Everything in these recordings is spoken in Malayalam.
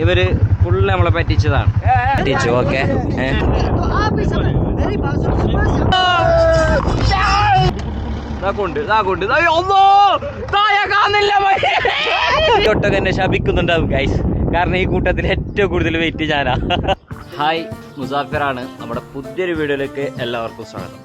ഇവര് ഫുള്ള് നമ്മളെ പറ്റിച്ചതാണ്. പറ്റിച്ചു. ഓക്കെ, ഒട്ടകന്നെ ശപിക്കുന്നുണ്ടാവും ഗൈസ്, കാരണം ഈ കൂട്ടത്തിൽ ഏറ്റവും കൂടുതൽ വെയിറ്റ് ഞാനാ. ഹായ്, മുസാഫിറാണ്. നമ്മുടെ പുതിയൊരു വീഡിയോയിലേക്ക് എല്ലാവർക്കും സ്വാഗതം.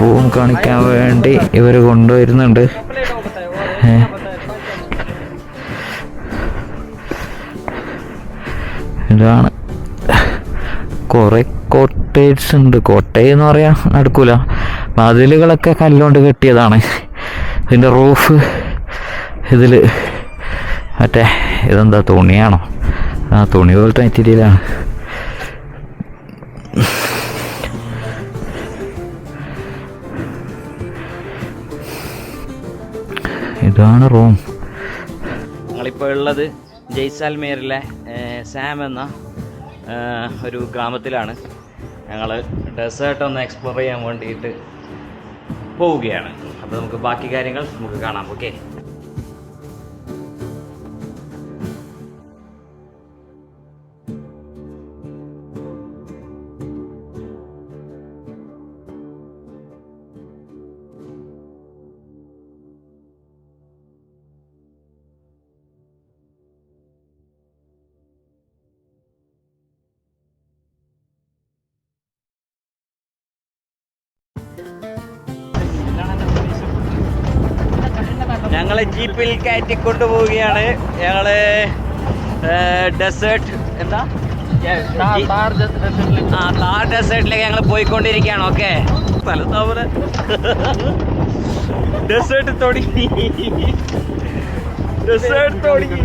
റൂം കാണിക്കാൻ വേണ്ടി ഇവർ കൊണ്ടുവരുന്നുണ്ട്. ഇതാണ് കുറെ കോട്ടേജ് ഉണ്ട്. കോട്ടേജ് എന്ന് പറയാൻ നടക്കൂല, മതിലുകളൊക്കെ കല്ലുകൊണ്ട് കെട്ടിയതാണ്. ഇതിൻ്റെ റൂഫ് ഇതിൽ മറ്റേ ഇതെന്താ തുണിയാണോ? ആ തുണി പോലത്തെ മെറ്റീരിയലാണ്. ഇതാണ് റൂം. ഞങ്ങളിപ്പോൾ ഉള്ളത് ജയ്സാൽമേറിലെ സാം എന്ന ഒരു ഗ്രാമത്തിലാണ്. ഞങ്ങൾ ഡെസേർട്ട് ഒന്ന് എക്സ്പ്ലോർ ചെയ്യാൻ വേണ്ടിയിട്ട് പോവുകയാണ്. അപ്പോൾ നമുക്ക് ബാക്കി കാര്യങ്ങൾ നമുക്ക് കാണാം. ഓക്കെ, ഞങ്ങളെ ജീപ്പിൽ കയറ്റിക്കൊണ്ടു പോവുകയാണ്. ഞങ്ങള് ഡെസേർട്ട് എന്താ താർ ഡെസേർട്ടിലേക്ക് ഞങ്ങൾ പോയിക്കൊണ്ടിരിക്കുകയാണ്. ഓക്കെ, സ്ഥലത്താവൂല ഡെസേർട്ട് തുടങ്ങി. ഡെസേർട്ട് തുടങ്ങി.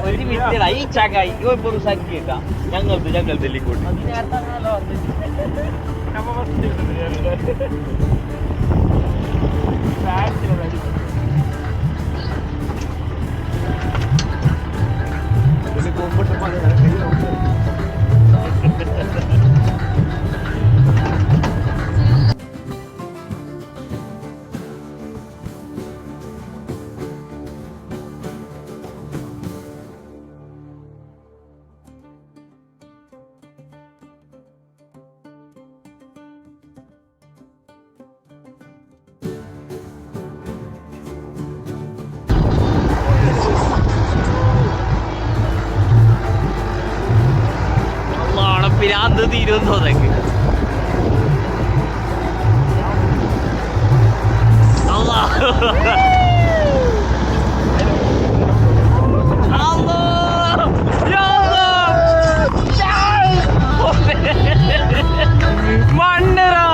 ഒരു മിനിറ്റ് ഈ ചാക്കായി പുറസാക്കിയേക്കാം. ഞങ്ങൾ ഡൽഹിക്കോട്ട് പിരാന്ത് തീരുമെന്നോ അതൊക്കെ. മണ്ണറാ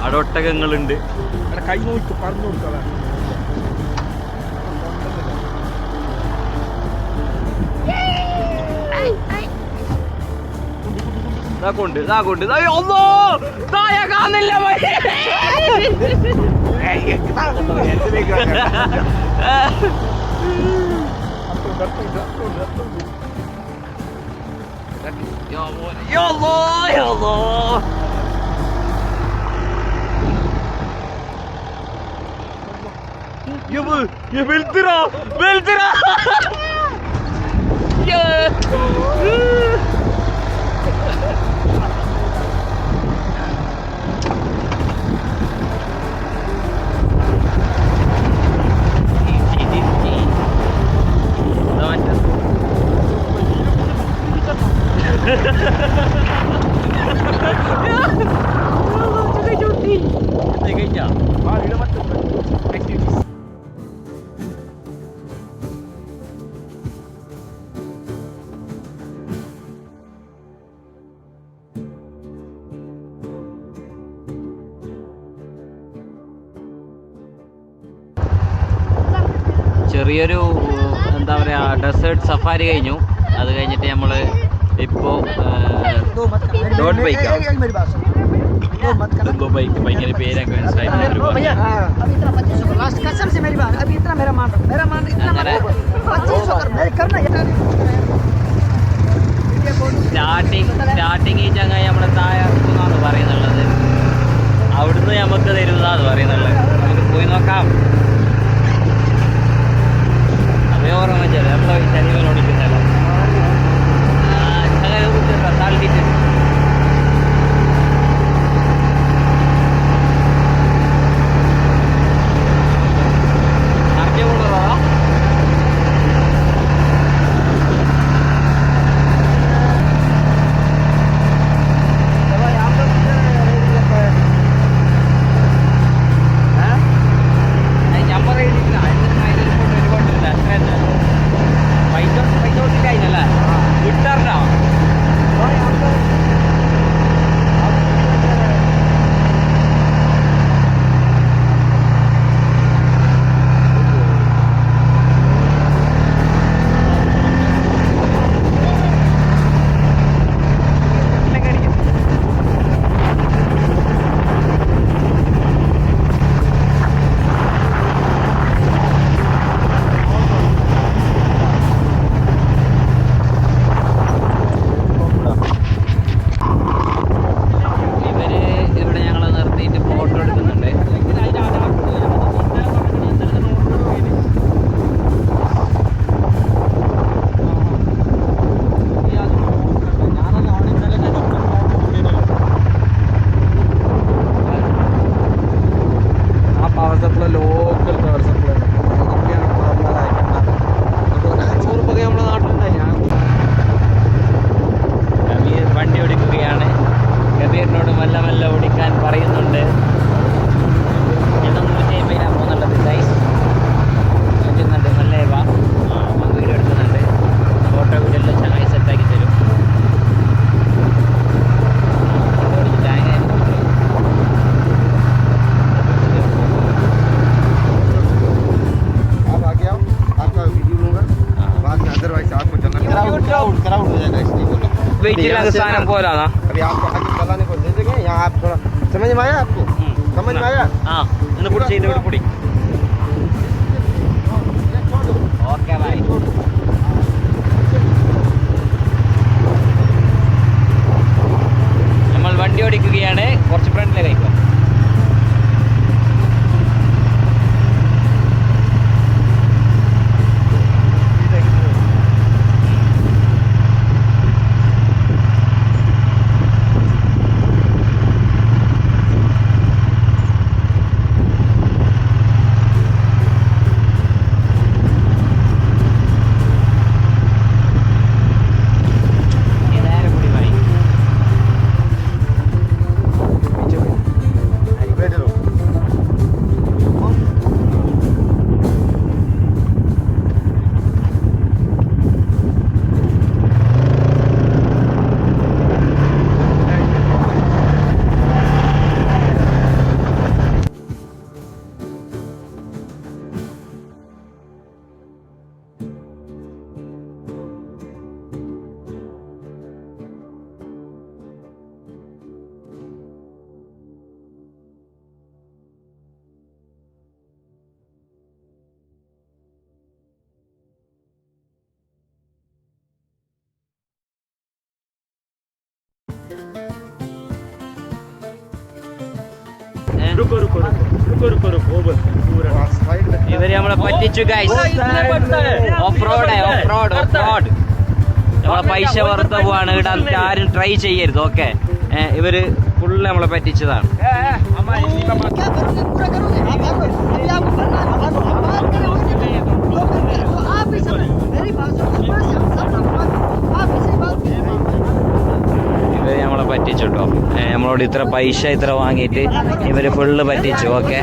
അവിടെ ഒട്ടകങ്ങളുണ്ട്. കൈ നോക്കി പറഞ്ഞു കൊടുക്കാം. Ya Allah, ya Allah. Ya beltira, beltira. Ya. ചെറിയൊരു എന്താ പറയുക ഡെസേർട്ട് സഫാരി കഴിഞ്ഞു. അത് കഴിഞ്ഞിട്ട് നമ്മൾ ഇപ്പോൾ ഡോട്ട് ബൈക്കാണ്. എന്തോ ബൈക്ക് ഭയങ്കര പേരൊക്കെ മനസ്സിലായി. സ്റ്റാർട്ടിങ് ഈ ചങ്ങായി നമ്മുടെ താഴെ ഇറക്കുന്നാണ് പറയുന്നുള്ളത്. അവിടുന്ന് നമുക്ക് തരുന്നതാണ് പറയുന്നുള്ളത്. നമുക്ക് പോയി നോക്കാം. ഓർമ്മ വെച്ചാൽ നമ്മൾ ശനിവൻ ഓടിക്കുന്നല്ലോ തള്ളിയിട്ട് സാധനം പോലാണോ? ആ ഒന്ന് പൊടി ചെയ്ത് പൊടി. Okay bye. നമ്മൾ വണ്ടി ഓടിക്കുകയാണ്. കുറച്ച് ഫ്രണ്ടിലേക്കും ഇവര് നമ്മളെ പറ്റിച്ചു ഗൈസ്. ഓഫ് റോഡ് നമ്മളെ പൈസ വെറുതെ പോവാണ്. ഇവിടെ ആരും ട്രൈ ചെയ്യരുത്. ഓക്കെ, ഇവര് ഫുള്ള് നമ്മളെ പറ്റിച്ചതാണ്. ഇവര് നമ്മളെ പറ്റിച്ചു കേട്ടോ. നമ്മളോട് ഇത്ര പൈസ ഇത്ര വാങ്ങിയിട്ട് ഇവര് ഫുള്ള് പറ്റിച്ചു. ഓക്കെ,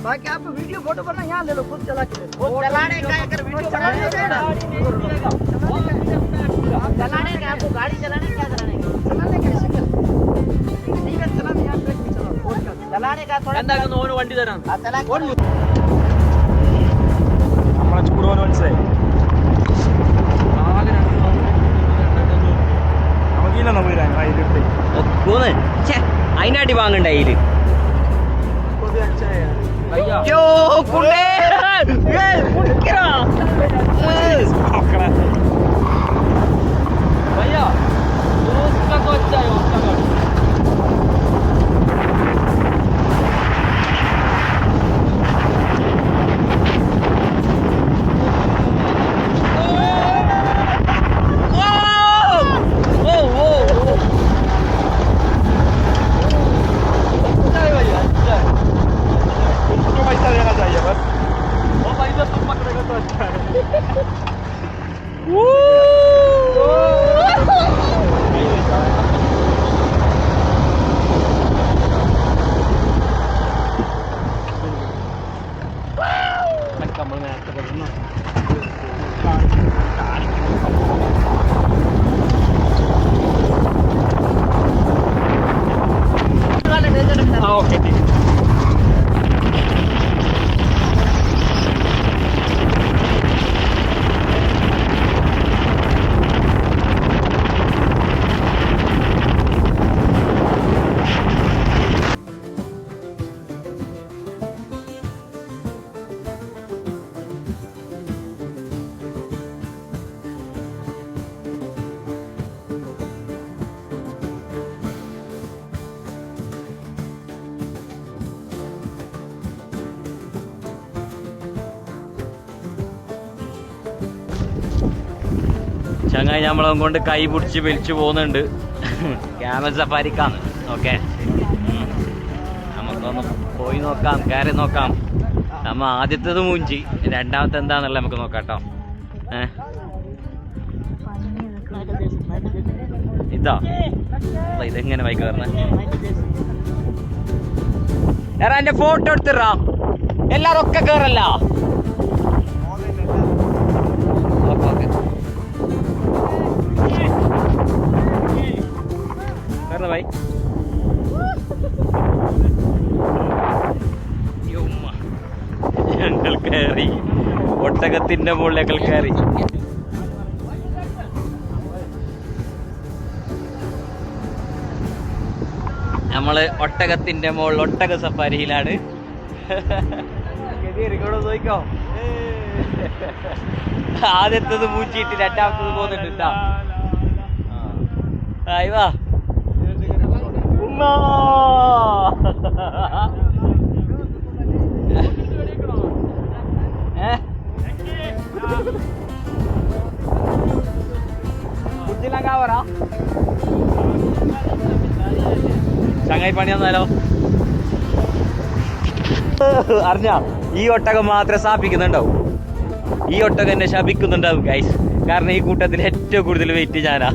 बाकी आप वीडियो फोटो करना यहाँ ले लो, खुद चला के चलाने का अगर वीडियो चलाने का आपको गाड़ी चलाने क्या चलाने का चलाने यहाँ पे चलाने का थोड़ा എന്താകുന്നു ഓന് വണ്ടി തരാം നമ്മളെ ചൂടോന് മനസ്സിലായി അതിനടി വാങ്ങണ്ട അതില്. ചങ്ങായി നമ്മളെ കൊണ്ട് കൈ പിടിച്ച് വലിച്ചു പോകുന്നുണ്ട്. ക്യാമൽ സഫാരിക്കാണ്. ഓക്കെ, നമുക്കൊന്ന് പോയി നോക്കാം, കയറി നോക്കാം. നമ്മ ആദ്യത്തേത് മൂഞ്ചി, രണ്ടാമത്തെ എന്താണെന്നല്ല നമുക്ക് നോക്കാം കേട്ടോ. ഇതാ ഇതെങ്ങനെ ബൈക്ക് കയറണ? എറാ എന്റെ ഫോട്ടോ എടുത്തിടാ. എല്ലാരും ഒക്കെ കയറല്ല. ഓക്കെ ഭായി, ഞങ്ങൾ കയറി ഒട്ടകത്തിന്റെ മുകളിൽ ഞങ്ങൾ കയറി. നമ്മള് ഒട്ടകത്തിന്റെ മുകളിൽ ഒട്ടക സഫാരിയിലാണ്. നോക്കോ, ആദ്യത്തത് മൂച്ചിട്ട് രണ്ടാമത്തത് പോകുന്നുണ്ട്. വാ ചങ്ങായി പണി വന്നാലോ? അറിഞ്ഞ ഈ ഒട്ടകം മാത്രമേ സ്ഥാപിക്കുന്നുണ്ടാവും. ഈ ഒട്ടകം എന്നെ ശപിക്കുന്നുണ്ടാവും ഗൈസ്. കാരണം ഈ കൂട്ടത്തിൽ ഏറ്റവും കൂടുതൽ വെയിറ്റ് ഞാനാ.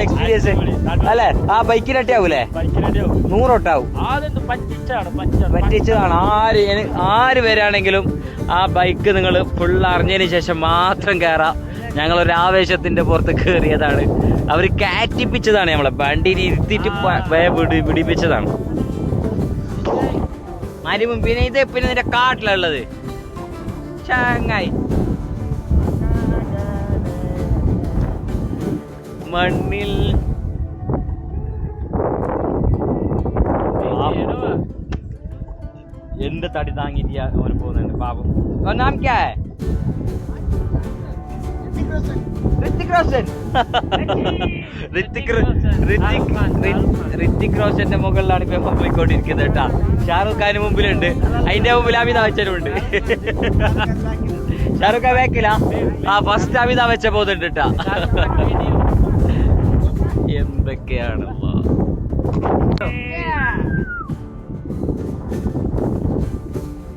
എക്സ്പീരിയൻസ് അല്ലേ? ആ ബൈക്കിനട്ടി ആവൂലേ? 100 ഒട്ടാവും. പറ്റിച്ചതാണ്. ആര് വരാണെങ്കിലും ആ ബൈക്ക് നിങ്ങൾ ഫുൾ അറിഞ്ഞതിന് ശേഷം മാത്രം കയറാം. ഞങ്ങളൊരു ആവേശത്തിന്റെ പുറത്ത് കയറിയതാണ്. അവർ കാറ്റിപ്പിച്ചതാണ് നമ്മളെ. വണ്ടിയിൽ ഇരുത്തിയിട്ട് പിടിപ്പിച്ചതാണ്. മരുവും പിന്നെ ഇത് പിന്നെ നിന്റെ കാട്ടിലുള്ളത് ചങ്ങായി. മണ്ണിൽ എന്ത് തടി താങ്ങിട്ട് ഓന് പോകുന്നുണ്ട് പാപം. നാം ക്യാ ऋतिक रोशन ഋത്തിക് റോഷന്റെ മുകളിലാണ് ഇപ്പൊ പോയിക്കൊണ്ടിരിക്കുന്നത് കേട്ടാ. ഷാറുഖ് ഖാന് മുമ്പിലുണ്ട്, അതിന്റെ മുമ്പിൽ അമിതാഭ് ബച്ചനുണ്ട്. ഷാറുഖ് ഖാൻ ബാക്കിലാ, ഫസ്റ്റ് അമിതാഭ് ബച്ചൻ പോകുന്നുണ്ട് കേട്ടാ. എന്തൊക്കെയാണ്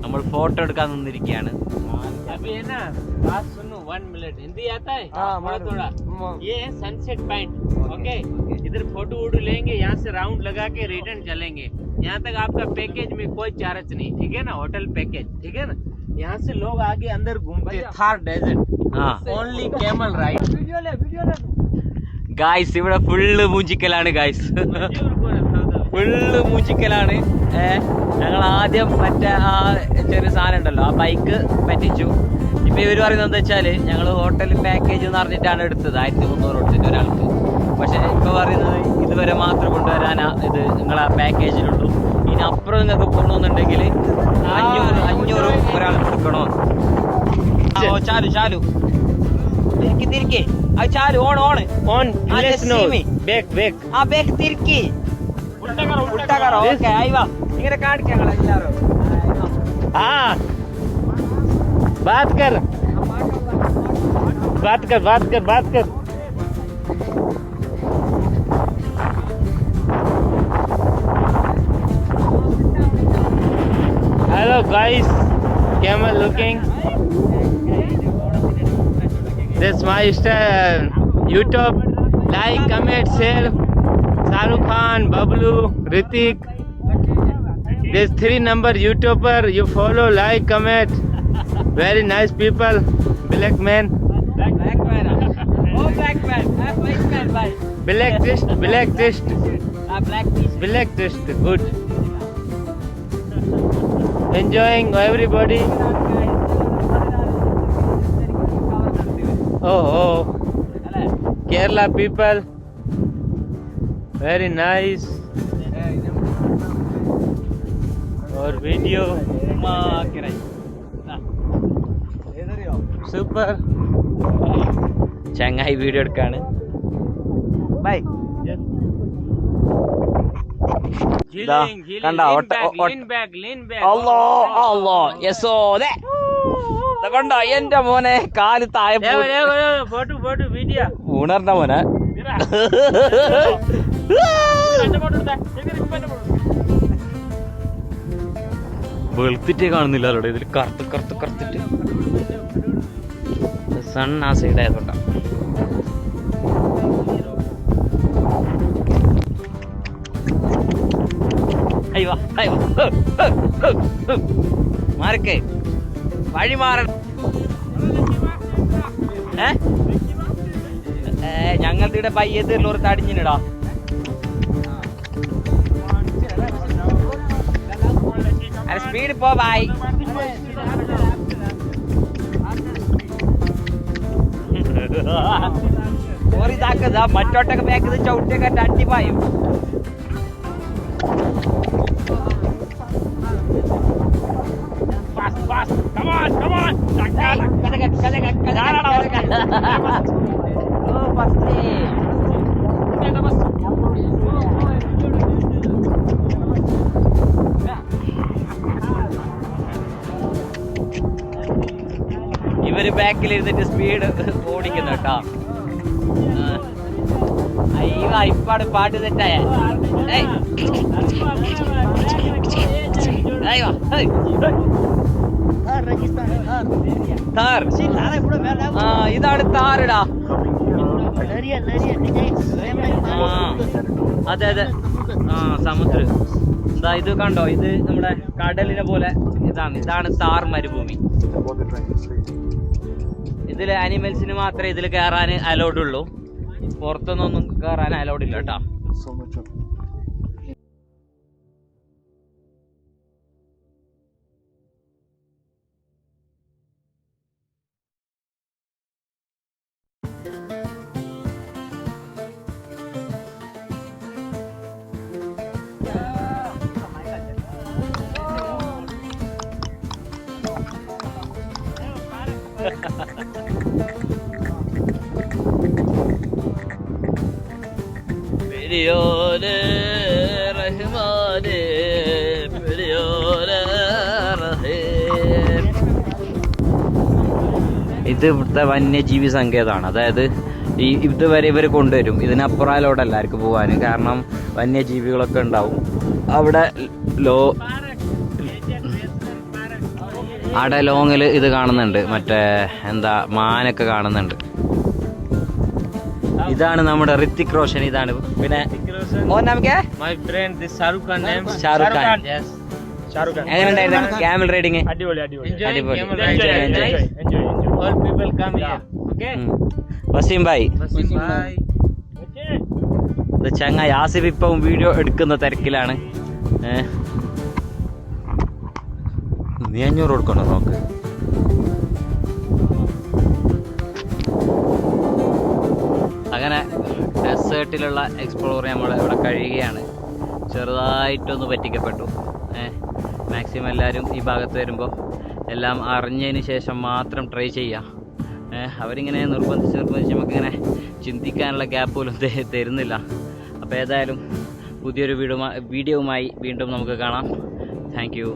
നമ്മൾ ഫോട്ടോ എടുക്കാൻ നിന്നിരിക്കുകയാണ്. अभी है ना बात सुनो 1 मिनट हिंदी आता है थोड़ा थोड़ा. ये है सनसेट पॉइंट. ओके इधर फोटो वोटो लेंगे, यहाँ से राउंड लगा के रिटर्न चलेंगे. यहाँ तक आपका पैकेज में कोई चार्ज नहीं, ठीक है ना, होटल पैकेज, ठीक है ना. यहाँ से लोग आगे अंदर घूमते Thar desert, only camel ride. Guys ഇവിടെ ഫുള്ള് മൂഞ്ചിക്കലാണ് ഗായ്സ്, ഫുള്ള് മൂഞ്ചിക്കലാണ്. ഞങ്ങൾ ആദ്യം മറ്റേ ആ ചെറിയ സാധനം ഉണ്ടല്ലോ, ആ ബൈക്ക് പറ്റിച്ചു. ഇപ്പൊ ഇവര് പറയുന്നത് എന്താ വെച്ചാല് ഞങ്ങൾ ഹോട്ടൽ പാക്കേജ് എന്ന് പറഞ്ഞിട്ടാണ് എടുത്തത്, 1300 കൊടുത്തിട്ട് ഒരാൾക്ക്. പക്ഷെ ഇപ്പൊ പറയുന്നത് ഇതുവരെ മാത്രം കൊണ്ടുവരാനാ ഇത് നിങ്ങളെ പാക്കേജിലുള്ളൂ. ഇനി അപ്പുറം നിങ്ങൾക്ക് പോകണമെന്നുണ്ടെങ്കിൽ 500 ഒരാൾക്ക് കൊടുക്കണോ. ചാലു തിരിക്കി അത് ചാലു ഓൺ बैक ആ ബേക്ക് തിരിക്കി ഉൾട്ടാ ഓക്കെ ആയി വാ. ഇങ്ങനെ കാണിക്കാം എല്ലാവരും. हाँ बात कर. Hello guys, camel looking. This my YouTube. Like, comment, share. Shahrukh Khan, Bablu, Hrithik. There's 3 number YouTuber. You follow, like, comment. Very nice people. Black man. Black man. Oh, black man. White man, bye. Black test. Black fish. Black test. Good. Enjoying everybody. Oh. Kerala people. Very nice. Or video. Super. ചങ്ങായി വീഡിയോ എടുക്കാണ്. ബൈ. കണ്ടോ കണ്ടോ എന്റെ മോനെ കാല് താഴെ Photo video. ഊണറിന്റെ മോനെ. വെളുത്തിട്ടേ കാണുന്നില്ലല്ലോ ഇതിൽ, കറുത്തിട്ട് സൺ ആ സൈഡ് ആയതുകൊണ്ടാ. മാറിക്കേ വഴി മാറണം. ഞങ്ങളുടെ ഇവിടെ പയ്യത്തിലുള്ള ഒരു തടിഞ്ഞിടാ. സ്പീഡ് പോ ബായ്. ഇതാക്കത് മറ്റോട്ടൊക്കെ ബാക്കത് ചവിട്ടിയൊക്കെ അടിപ്പായും. ഇവര് ബാക്കിൽ ഇരുന്നിട്ട് സ്പീഡ് ഓടിക്കുന്നു കേട്ടോ. അയ്യോ ഇപ്പാട് പാട്ട് തെറ്റായ ഇതാണ് താറിടാ. അതെ സമുദ്രം. എന്താ ഇത് കണ്ടോ, ഇത് നമ്മുടെ കടലിനെ പോലെ ഇതാണ് താർ മരുഭൂമി. ഇതില് അനിമൽസിന് മാത്രമേ ഇതിൽ കയറാൻ അലൗഡ് ഉള്ളൂ, പുറത്തൊന്നും കയറാൻ അലൗഡ് ഇല്ല കേട്ടോ. പിടിയോനെ റഹ്മാനെ പിടിയോനെ റഹീം. ഇത് ഇവിടുത്തെ വന്യജീവി സങ്കേതമാണ്. അതായത് ഇതുവരെ ഇവർ കൊണ്ടുവരും, ഇതിനപ്പുറയിലോട്ട് എല്ലാവർക്കും പോകാൻ. കാരണം വന്യജീവികളൊക്കെ ഉണ്ടാവും അവിടെ. അവിടെ ലോങ്ങിൽ ഇത് കാണുന്നുണ്ട്, മറ്റേ എന്താ മാനൊക്കെ കാണുന്നുണ്ട്. ഇതാണ് നമ്മുടെ ഋത്തിക് റോഷൻ. ഇതാണ് പിന്നെ My friend, this Shahrukh Khan name. Shahrukh Khan. Yes. എങ്ങനെ ഉണ്ടായിരുന്നു ക്യാമൽ റൈഡിങ്? Enjoy അടിപൊളി. camel ride. Enjoy. All people come here. Okay. Waseem bhai, Bye. ഇത് ചങ്ങായി ആസിഫ് ഇപ്പം വീഡിയോ എടുക്കുന്ന തിരക്കിലാണ്. നീ 500 കൊടുക്കണോ നോക്ക്. അങ്ങനെ ഡെസേർട്ടിലുള്ള എക്സ്പ്ലോർ നമ്മൾ ഇവിടെ കഴിയുകയാണ്. ചെറുതായിട്ടൊന്ന് പറ്റിക്കപ്പെട്ടു. മാക്സിമം എല്ലാവരും ഈ ഭാഗത്ത് വരുമ്പോൾ എല്ലാം അറിഞ്ഞതിന് ശേഷം മാത്രം ട്രൈ ചെയ്യുക. അവരിങ്ങനെ നിർബന്ധിച്ച് നമുക്കിങ്ങനെ ചിന്തിക്കാനുള്ള ഗ്യാപ്പ് പോലും തരുന്നില്ല. അപ്പോൾ ഏതായാലും പുതിയൊരു വീഡിയോയുമായി വീണ്ടും നമുക്ക് കാണാം. Thank you.